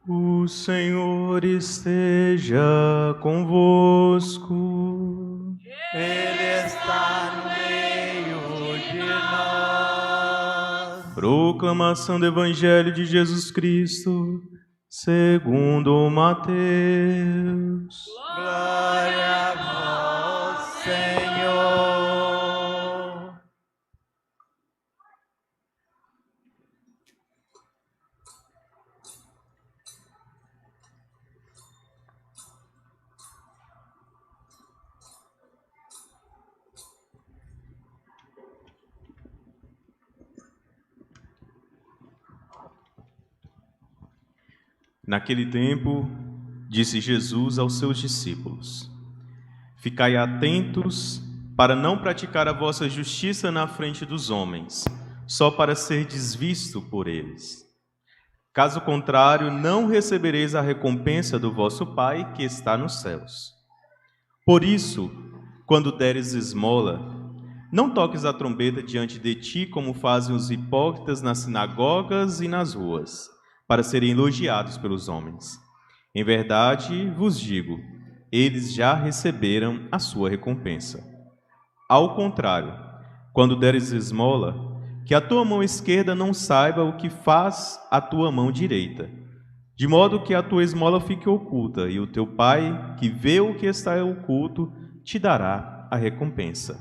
O Senhor esteja convosco. Ele está no meio de nós. Proclamação do Evangelho de Jesus Cristo, segundo Mateus. Glória a vós, Senhor. Naquele tempo, disse Jesus aos seus discípulos: Ficai atentos para não praticar a vossa justiça na frente dos homens, só para serdes visto por eles. Caso contrário, não recebereis a recompensa do vosso Pai que está nos céus. Por isso, quando deres esmola, não toques a trombeta diante de ti, como fazem os hipócritas nas sinagogas e nas ruas, para serem elogiados pelos homens. Em verdade, vos digo, eles já receberam a sua recompensa. Ao contrário, quando deres esmola, que a tua mão esquerda não saiba o que faz a tua mão direita, de modo que a tua esmola fique oculta, e o teu Pai, que vê o que está oculto, te dará a recompensa.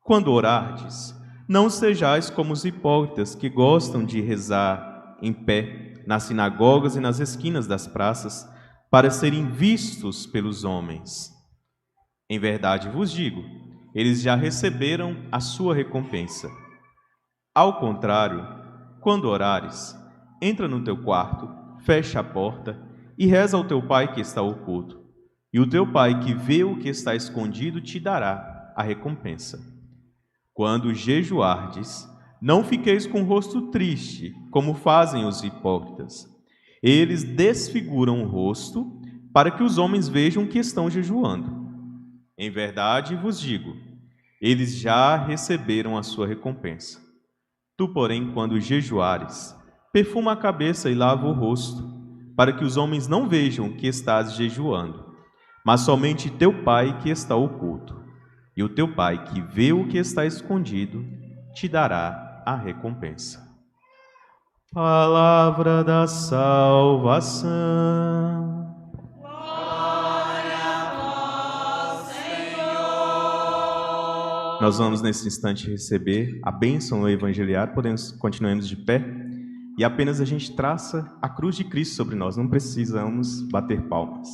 Quando orardes, não sejais como os hipócritas que gostam de rezar em pé nas sinagogas e nas esquinas das praças, para serem vistos pelos homens. Em verdade vos digo, eles já receberam a sua recompensa. Ao contrário, quando orares, entra no teu quarto, fecha a porta e reza ao teu Pai que está oculto. E o teu Pai que vê o que está escondido te dará a recompensa. Quando jejuardes, não fiqueis com o rosto triste, como fazem os hipócritas. Eles desfiguram o rosto para que os homens vejam que estão jejuando. Em verdade vos digo, eles já receberam a sua recompensa. Tu, porém, quando jejuares, perfuma a cabeça e lava o rosto, para que os homens não vejam que estás jejuando, mas somente teu Pai que está oculto. E o teu Pai que vê o que está escondido, te dará a recompensa. Palavra da salvação. Glória a vós, Senhor. Nós vamos nesse instante receber a bênção no evangeliário, continuemos de pé, e apenas a gente traça a cruz de Cristo sobre nós, não precisamos bater palmas.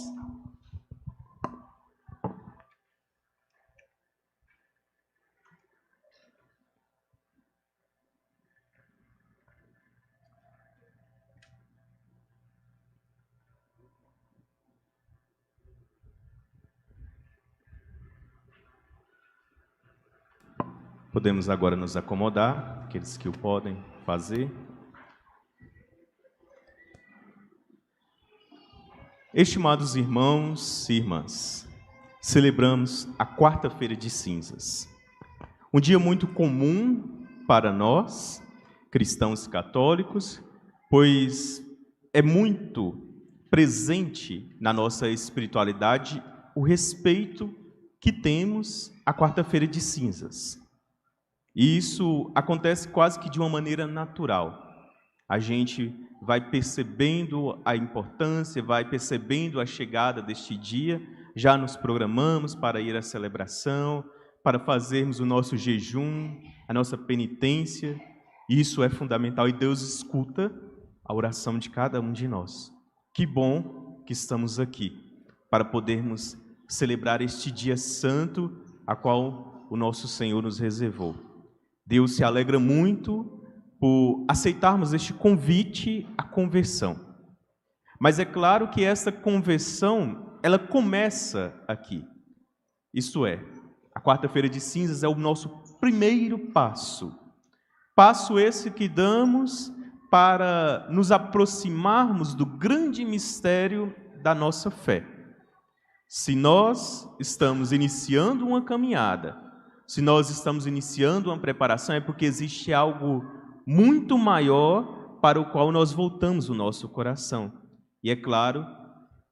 Podemos agora nos acomodar, aqueles que o podem fazer. Estimados irmãos e irmãs, celebramos a quarta-feira de cinzas. Um dia muito comum para nós, cristãos católicos, pois é muito presente na nossa espiritualidade o respeito que temos à quarta-feira de cinzas. E isso acontece quase que de uma maneira natural. A gente vai percebendo a importância, vai percebendo a chegada deste dia, já nos programamos para ir à celebração, para fazermos o nosso jejum, a nossa penitência. Isso é fundamental e Deus escuta a oração de cada um de nós. Que bom que estamos aqui para podermos celebrar este dia santo a qual o nosso Senhor nos reservou. Deus se alegra muito por aceitarmos este convite à conversão. Mas é claro que essa conversão, ela começa aqui. Isto é, a quarta-feira de cinzas é o nosso primeiro passo. Passo esse que damos para nos aproximarmos do grande mistério da nossa fé. Se nós estamos iniciando uma caminhada, se nós estamos iniciando uma preparação, é porque existe algo muito maior para o qual nós voltamos o nosso coração. E é claro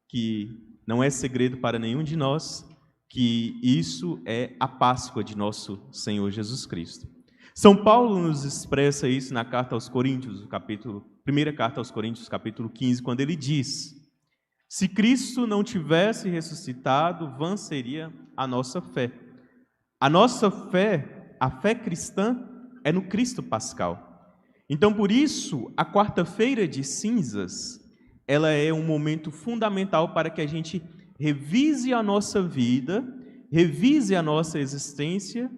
que não é segredo para nenhum de nós que isso é a Páscoa de nosso Senhor Jesus Cristo. São Paulo nos expressa isso na carta aos Coríntios, primeira carta aos Coríntios, capítulo 15, quando ele diz: se Cristo não tivesse ressuscitado, vã seria a nossa fé. A nossa fé, a fé cristã, é no Cristo pascal. Então, por isso, a quarta-feira de cinzas, ela é um momento fundamental para que a gente revise a nossa vida, revise a nossa existência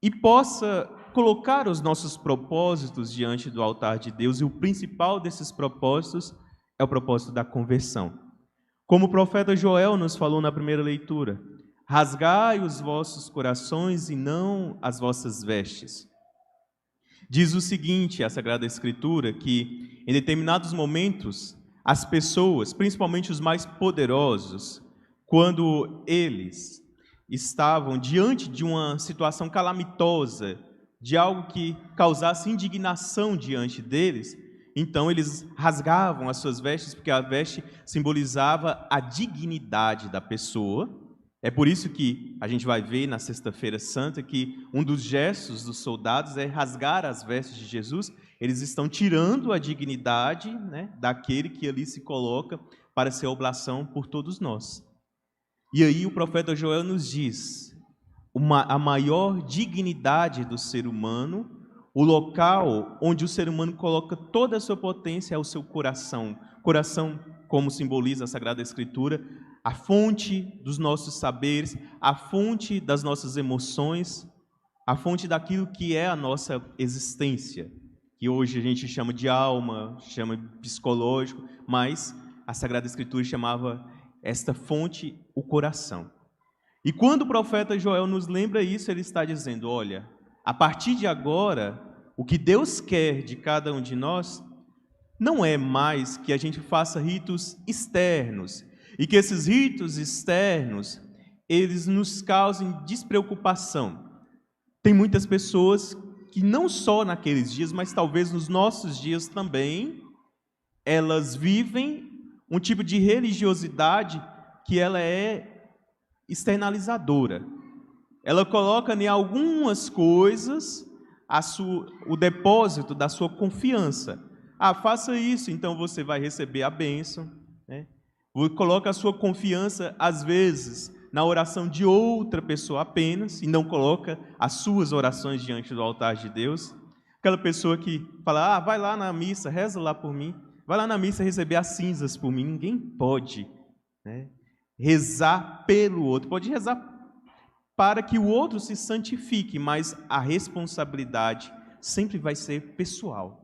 e possa colocar os nossos propósitos diante do altar de Deus. E o principal desses propósitos é o propósito da conversão. Como o profeta Joel nos falou na primeira leitura: rasgai os vossos corações e não as vossas vestes. Diz o seguinte, a Sagrada Escritura, que em determinados momentos, as pessoas, principalmente os mais poderosos, quando eles estavam diante de uma situação calamitosa, de algo que causasse indignação diante deles, então eles rasgavam as suas vestes, porque a veste simbolizava a dignidade da pessoa. É por isso que a gente vai ver na Sexta-feira Santa que um dos gestos dos soldados é rasgar as vestes de Jesus. Eles estão tirando a dignidade, daquele que ali se coloca para ser oblação por todos nós. E aí o profeta Joel nos diz: a maior dignidade do ser humano, o local onde o ser humano coloca toda a sua potência é o seu coração. Coração, como simboliza a Sagrada Escritura, a fonte dos nossos saberes, a fonte das nossas emoções, a fonte daquilo que é a nossa existência, que hoje a gente chama de alma, chama de psicológico, mas a Sagrada Escritura chamava esta fonte o coração. E quando o profeta Joel nos lembra isso, ele está dizendo: olha, a partir de agora, o que Deus quer de cada um de nós não é mais que a gente faça ritos externos, e que esses ritos externos, eles nos causem despreocupação. Tem muitas pessoas que não só naqueles dias, mas talvez nos nossos dias também, elas vivem um tipo de religiosidade que ela é externalizadora. Ela coloca em algumas coisas o depósito da sua confiança. Faça isso, então você vai receber a bênção, Coloca a sua confiança, às vezes, na oração de outra pessoa apenas, e não coloca as suas orações diante do altar de Deus. Aquela pessoa que fala: vai lá na missa, reza lá por mim, vai lá na missa receber as cinzas por mim. Ninguém pode rezar pelo outro, pode rezar para que o outro se santifique, mas a responsabilidade sempre vai ser pessoal.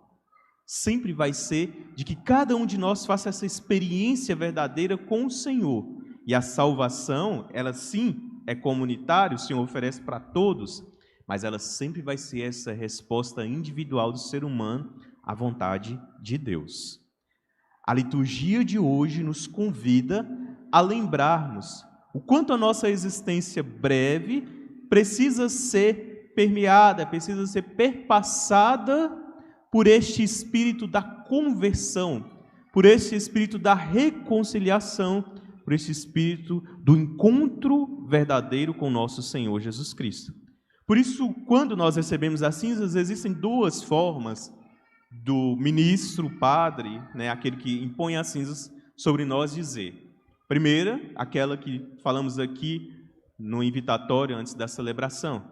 Sempre vai ser de que cada um de nós faça essa experiência verdadeira com o Senhor. E a salvação, ela sim é comunitária, o Senhor oferece para todos, mas ela sempre vai ser essa resposta individual do ser humano à vontade de Deus. A liturgia de hoje nos convida a lembrarmos o quanto a nossa existência breve precisa ser permeada, precisa ser perpassada por este espírito da conversão, por este espírito da reconciliação, por este espírito do encontro verdadeiro com nosso Senhor Jesus Cristo. Por isso, quando nós recebemos as cinzas, existem duas formas do ministro, o padre, aquele que impõe as cinzas sobre nós, dizer. Primeira, aquela que falamos aqui no invitatório antes da celebração: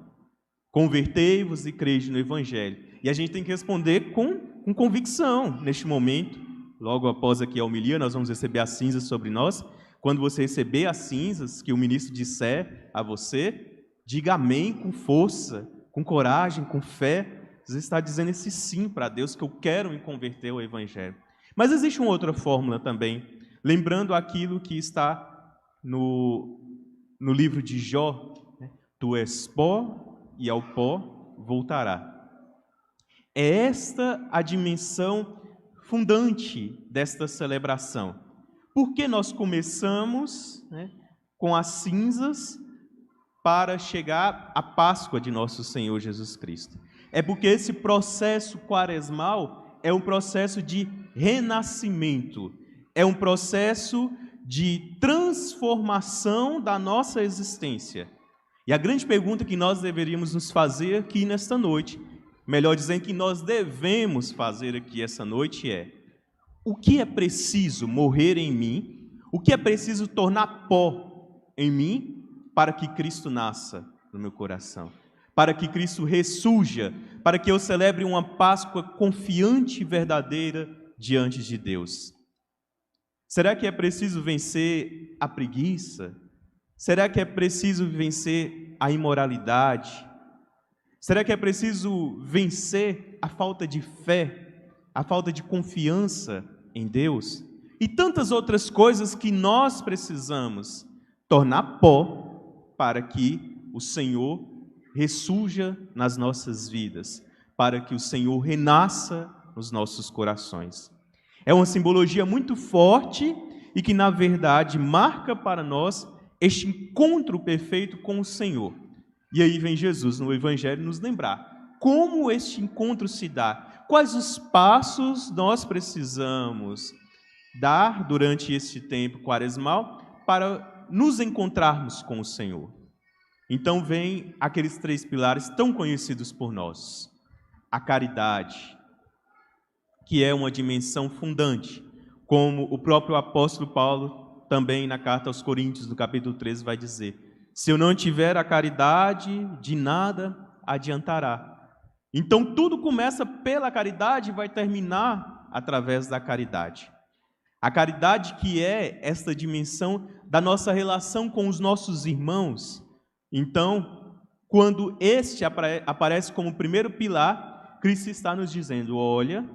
convertei-vos e crede no Evangelho. E a gente tem que responder com convicção neste momento. Logo após aqui a homilia, nós vamos receber as cinzas sobre nós. Quando você receber as cinzas que o ministro disser a você, diga amém com força, com coragem, com fé. Você está dizendo esse sim para Deus, que eu quero me converter ao Evangelho. Mas existe uma outra fórmula também, lembrando aquilo que está no livro de Jó: tu és pó e ao pó voltará. É esta a dimensão fundante desta celebração. Por que nós começamos com as cinzas para chegar à Páscoa de nosso Senhor Jesus Cristo? É porque esse processo quaresmal é um processo de renascimento. é um processo de transformação da nossa existência. E a grande pergunta que nós deveríamos nos fazer aqui nesta noite, melhor dizendo, que nós devemos fazer aqui essa noite é: o que é preciso morrer em mim? O que é preciso tornar pó em mim para que Cristo nasça no meu coração? Para que Cristo ressurja, para que eu celebre uma Páscoa confiante e verdadeira diante de Deus? Será que é preciso vencer a preguiça? Será que é preciso vencer a imoralidade? Será que é preciso vencer a falta de fé, a falta de confiança em Deus? E tantas outras coisas que nós precisamos tornar pó para que o Senhor ressurja nas nossas vidas, para que o Senhor renasça nos nossos corações. É uma simbologia muito forte e que, na verdade, marca para nós este encontro perfeito com o Senhor. E aí vem Jesus no Evangelho nos lembrar como este encontro se dá, quais os passos nós precisamos dar durante este tempo quaresmal para nos encontrarmos com o Senhor. Então vem aqueles 3 pilares tão conhecidos por nós: a caridade, que é uma dimensão fundante, como o próprio apóstolo Paulo também na carta aos Coríntios, no capítulo 13, vai dizer: se eu não tiver a caridade, de nada adiantará. Então tudo começa pela caridade e vai terminar através da caridade. A caridade, que é esta dimensão da nossa relação com os nossos irmãos. Então, quando este aparece como primeiro pilar, Cristo está nos dizendo: olha,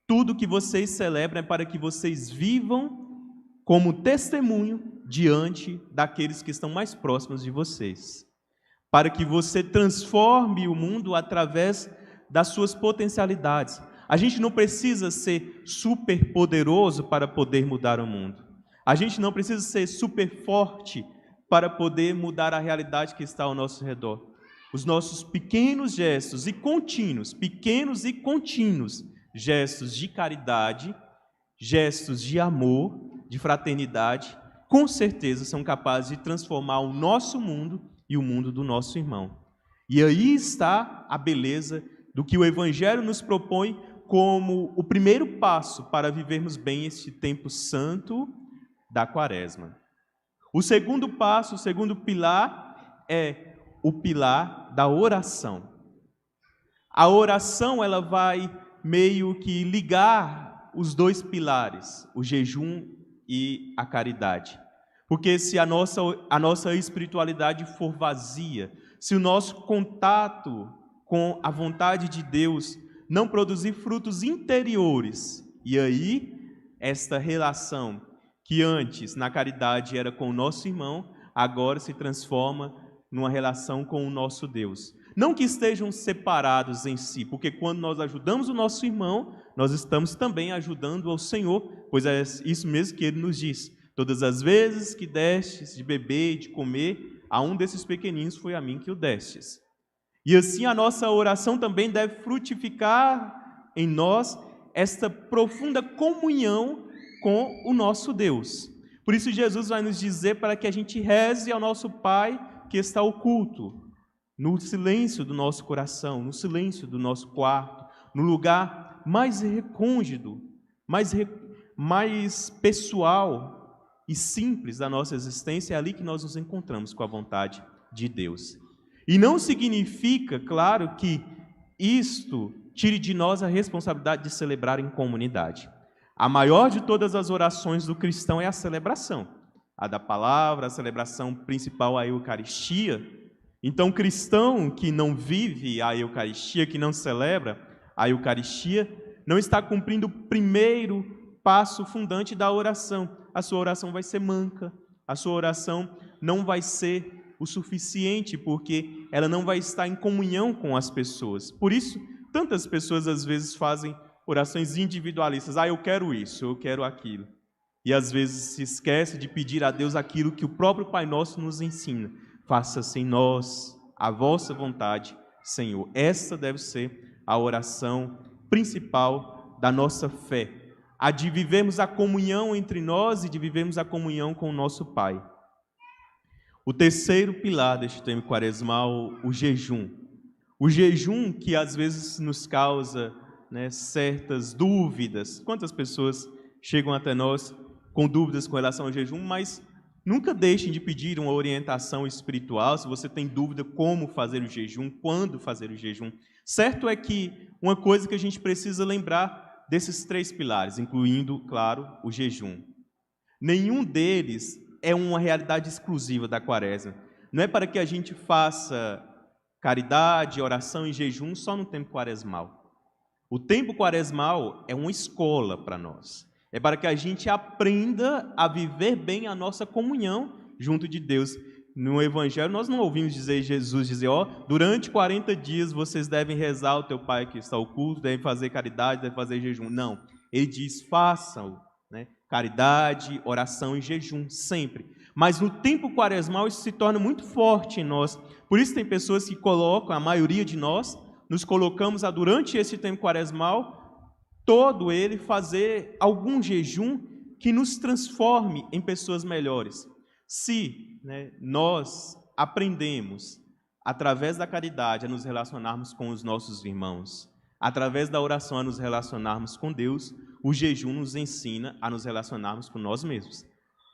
tudo que vocês celebram é para que vocês vivam como testemunho diante daqueles que estão mais próximos de vocês, para que você transforme o mundo através das suas potencialidades. A gente não precisa ser super poderoso para poder mudar o mundo. A gente não precisa ser super forte para poder mudar a realidade que está ao nosso redor. Os nossos pequenos gestos e contínuos, gestos de caridade, gestos de amor, de fraternidade, com certeza são capazes de transformar o nosso mundo e o mundo do nosso irmão. E aí está a beleza do que o Evangelho nos propõe como o primeiro passo para vivermos bem este tempo santo da Quaresma. O segundo passo, o segundo pilar, é o pilar da oração. A oração, ela vai meio que ligar os 2 pilares, o jejum e a caridade. Porque se a nossa espiritualidade for vazia, se o nosso contato com a vontade de Deus não produzir frutos interiores, e aí esta relação que antes na caridade era com o nosso irmão, agora se transforma numa relação com o nosso Deus. Não que estejam separados em si, porque quando nós ajudamos o nosso irmão, nós estamos também ajudando ao Senhor, pois é isso mesmo que Ele nos diz: todas as vezes que destes de beber e de comer a um desses pequeninos, foi a mim que o destes. E assim a nossa oração também deve frutificar em nós esta profunda comunhão com o nosso Deus. Por isso Jesus vai nos dizer para que a gente reze ao nosso Pai que está oculto, no silêncio do nosso coração, no silêncio do nosso quarto, no lugar mais recôndito, mais pessoal e simples da nossa existência. É ali que nós nos encontramos com a vontade de Deus. E não significa, claro, que isto tire de nós a responsabilidade de celebrar em comunidade. A maior de todas as orações do cristão é a celebração, a da palavra, a celebração principal, a Eucaristia. Então, o cristão que não vive a Eucaristia, que não celebra a Eucaristia, não está cumprindo o primeiro passo fundante da oração. A sua oração vai ser manca, a sua oração não vai ser o suficiente, porque ela não vai estar em comunhão com as pessoas. Por isso, tantas pessoas às vezes fazem orações individualistas. Eu quero isso, eu quero aquilo. E às vezes se esquece de pedir a Deus aquilo que o próprio Pai Nosso nos ensina. Faça-se em nós a vossa vontade, Senhor. Essa deve ser a oração principal da nossa fé. a de vivermos a comunhão entre nós e de vivermos a comunhão com o nosso Pai. O terceiro pilar deste tempo quaresmal, o jejum. O jejum que às vezes nos causa, né, certas dúvidas. Quantas pessoas chegam até nós com dúvidas com relação ao jejum, mas nunca deixem de pedir uma orientação espiritual, se você tem dúvida como fazer o jejum, quando fazer o jejum. Certo é que uma coisa que a gente precisa lembrar desses três pilares, incluindo, claro, o jejum. Nenhum deles é uma realidade exclusiva da quaresma. Não é para que a gente faça caridade, oração e jejum só no tempo quaresmal. O tempo quaresmal é uma escola para nós. É para que a gente aprenda a viver bem a nossa comunhão junto de Deus. No Evangelho nós não ouvimos Jesus dizer, durante 40 dias vocês devem rezar ao teu Pai que está oculto, devem fazer caridade, devem fazer jejum. Não, ele diz, façam, né, caridade, oração e jejum, sempre. Mas no tempo quaresmal isso se torna muito forte em nós. Por isso tem pessoas que colocam, a maioria de nós, nos colocamos durante esse tempo quaresmal, todo ele fazer algum jejum que nos transforme em pessoas melhores. Se, né, nós aprendemos, através da caridade, a nos relacionarmos com os nossos irmãos, através da oração a nos relacionarmos com Deus, o jejum nos ensina a nos relacionarmos com nós mesmos,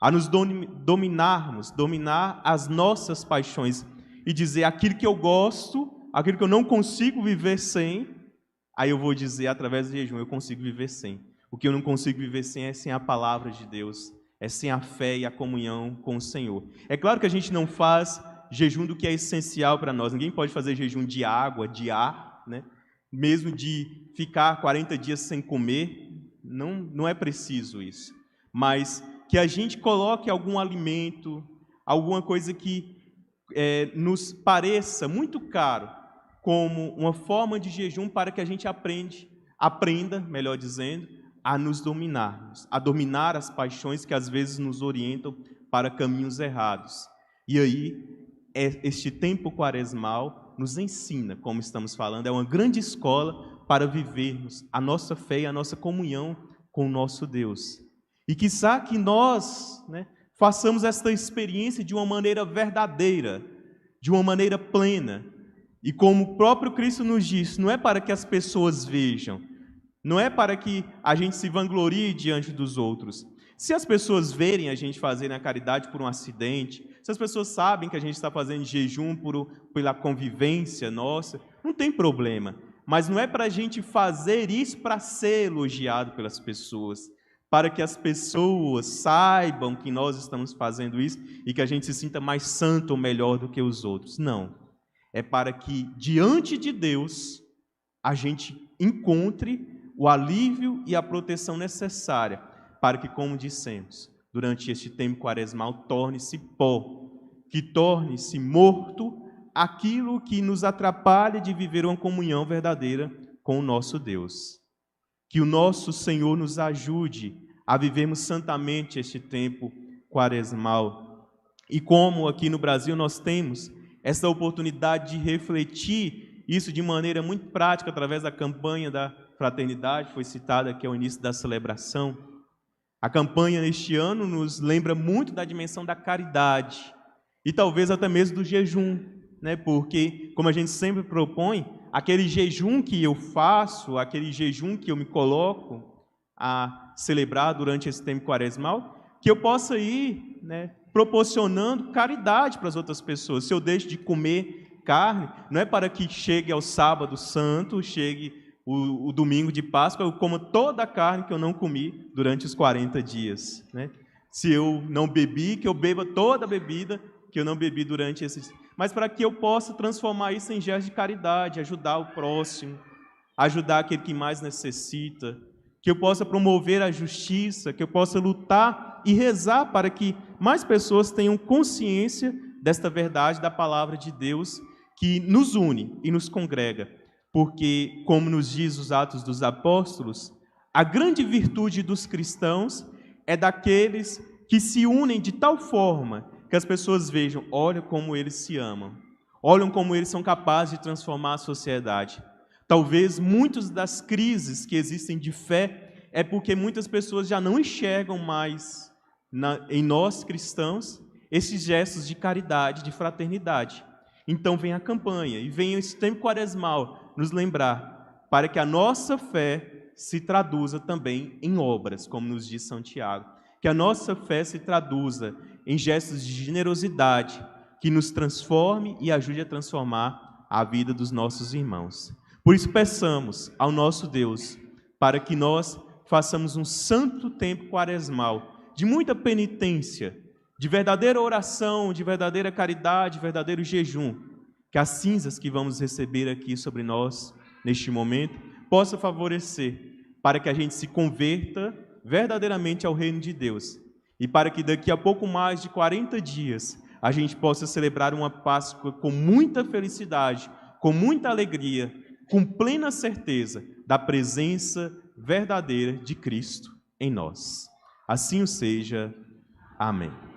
a nos dominar as nossas paixões e dizer aquilo que eu gosto, aquilo que eu não consigo viver sem, aí eu vou dizer através do jejum, eu consigo viver sem. O que eu não consigo viver sem é sem a palavra de Deus, é sem a fé e a comunhão com o Senhor. É claro que a gente não faz jejum do que é essencial para nós. Ninguém pode fazer jejum de água, de ar, né? Mesmo de ficar 40 dias sem comer, não é preciso isso. Mas que a gente coloque algum alimento, alguma coisa que nos pareça muito caro, como uma forma de jejum para que a gente aprenda, melhor dizendo, a nos dominarmos, a dominar as paixões que às vezes nos orientam para caminhos errados. E aí, este tempo quaresmal nos ensina, como estamos falando, é uma grande escola para vivermos a nossa fé e a nossa comunhão com o nosso Deus. E quiçá que nós, né, façamos esta experiência de uma maneira verdadeira, de uma maneira plena. E como o próprio Cristo nos disse, não é para que as pessoas vejam, não é para que a gente se vanglorie diante dos outros. Se as pessoas verem a gente fazer a caridade por um acidente, se as pessoas sabem que a gente está fazendo jejum pela convivência nossa, não tem problema. Mas não é para a gente fazer isso para ser elogiado pelas pessoas, para que as pessoas saibam que nós estamos fazendo isso e que a gente se sinta mais santo ou melhor do que os outros. Não. É para que, diante de Deus, a gente encontre o alívio e a proteção necessária para que, como dissemos, durante este tempo quaresmal, torne-se pó, que torne-se morto aquilo que nos atrapalha de viver uma comunhão verdadeira com o nosso Deus. Que o nosso Senhor nos ajude a vivermos santamente este tempo quaresmal. E como aqui no Brasil nós temos essa oportunidade de refletir isso de maneira muito prática através da campanha da fraternidade, foi citada aqui ao início da celebração. A campanha neste ano nos lembra muito da dimensão da caridade e talvez até mesmo do jejum, né? Porque, como a gente sempre propõe, aquele jejum que eu faço, aquele jejum que eu me coloco a celebrar durante esse tempo quaresmal, que eu possa ir, né, proporcionando caridade para as outras pessoas. Se eu deixo de comer carne, não é para que chegue ao sábado santo, chegue o domingo de Páscoa, eu como toda a carne que eu não comi durante os 40 dias. Né? Se eu não bebi, que eu beba toda a bebida que eu não bebi durante esses... Mas para que eu possa transformar isso em gesto de caridade, ajudar o próximo, ajudar aquele que mais necessita, que eu possa promover a justiça, que eu possa lutar e rezar para que mais pessoas tenham consciência desta verdade da palavra de Deus que nos une e nos congrega. Porque, como nos diz os Atos dos Apóstolos, a grande virtude dos cristãos é daqueles que se unem de tal forma que as pessoas vejam, olha como eles se amam, olham como eles são capazes de transformar a sociedade. Talvez muitas das crises que existem de fé é porque muitas pessoas já não enxergam mais em nós cristãos esses gestos de caridade, de fraternidade. Então vem a campanha e vem esse tempo quaresmal nos lembrar para que a nossa fé se traduza também em obras, como nos diz São Tiago. Que a nossa fé se traduza em gestos de generosidade, que nos transforme e ajude a transformar a vida dos nossos irmãos. Por isso peçamos ao nosso Deus para que nós façamos um santo tempo quaresmal, de muita penitência, de verdadeira oração, de verdadeira caridade, de verdadeiro jejum, que as cinzas que vamos receber aqui sobre nós, neste momento, possa favorecer para que a gente se converta verdadeiramente ao reino de Deus e para que daqui a pouco mais de 40 dias a gente possa celebrar uma Páscoa com muita felicidade, com muita alegria, com plena certeza da presença verdadeira de Cristo em nós. Assim o seja. Amém.